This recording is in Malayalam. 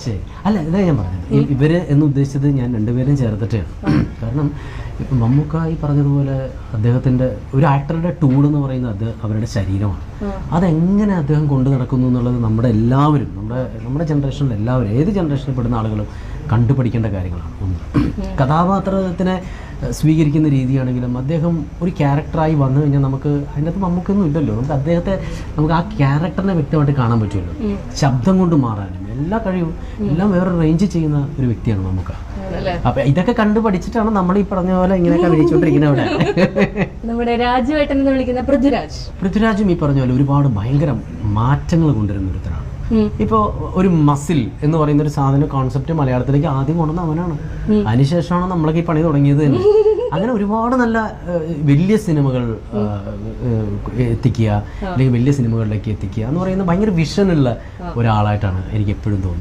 ശരി. അല്ല, ഇതാ ഞാൻ പറഞ്ഞത്, ഇവര് എന്ന് ഉദ്ദേശിച്ചത് ഞാൻ രണ്ടുപേരും ചേർത്തിട്ടാണ്. കാരണം ഇപ്പം മമ്മൂക്ക ഈ പറഞ്ഞതുപോലെ അദ്ദേഹത്തിൻ്റെ ഒരു ആക്ടറുടെ ടൂൾ എന്ന് പറയുന്നത് അത് അവരുടെ ശരീരമാണ്. അതെങ്ങനെ അദ്ദേഹം കൊണ്ടു നടക്കുന്നു എന്നുള്ളത് നമ്മുടെ എല്ലാവരും, നമ്മുടെ ജനറേഷനിൽ എല്ലാവരും, ഏത് ജനറേഷനിൽ പെടുന്ന ആളുകളും കണ്ടുപഠിക്കേണ്ട കാര്യങ്ങളാണ്. ഒന്ന്, കഥാപാത്രത്തിനെ സ്വീകരിക്കുന്ന രീതിയാണെങ്കിലും അദ്ദേഹം ഒരു ക്യാരക്ടറായി വന്നു കഴിഞ്ഞാൽ നമുക്ക് അതിനകത്ത് മമ്മൂക്കൊന്നും ഇല്ലല്ലോ, നമുക്ക് ആ ക്യാരക്ടറിനെ വ്യക്തമായിട്ട് കാണാൻ പറ്റുമല്ലോ. ശബ്ദം കൊണ്ട് മാറാനും എല്ലാ കഴിവും എല്ലാം വേറെ റേഞ്ച് ചെയ്യുന്ന ഒരു വ്യക്തിയാണ് മമ്മൂക്ക. അപ്പൊ ഇതൊക്കെ കണ്ടു പഠിച്ചിട്ടാണ് നമ്മൾ ഈ പറഞ്ഞ പോലെ ഇങ്ങനെയൊക്കെ വിളിച്ചോണ്ടിരിക്കുന്നത്. അവിടെ നമ്മുടെ രാജുവേട്ടൻ എന്ന് വിളിക്കുന്ന പൃഥ്വിരാജും ഈ പറഞ്ഞ പോലെ ഒരുപാട് ഭയങ്കര മാറ്റങ്ങൾ കൊണ്ടുവരുന്ന ഒരുത്തരാണ്. ഇപ്പോൾ ഒരു മസിൽ എന്ന് പറയുന്ന ഒരു സാധന കോൺസെപ്റ്റ് മലയാളത്തിലേക്ക് ആദ്യം കൊണ്ടുവന്ന അവനാണ്. അതിനുശേഷമാണ് നമ്മളൊക്കെ ഈ പണി തുടങ്ങിയത് തന്നെ. അങ്ങനെ ഒരുപാട് നല്ല വലിയ സിനിമകൾ എത്തിക്കുക, അല്ലെങ്കിൽ വലിയ സിനിമകളിലേക്ക് എത്തിക്കുക എന്ന് പറയുന്ന ഭയങ്കര വിഷനുള്ള ഒരാളായിട്ടാണ് എനിക്ക് എപ്പോഴും തോന്നുന്നത്.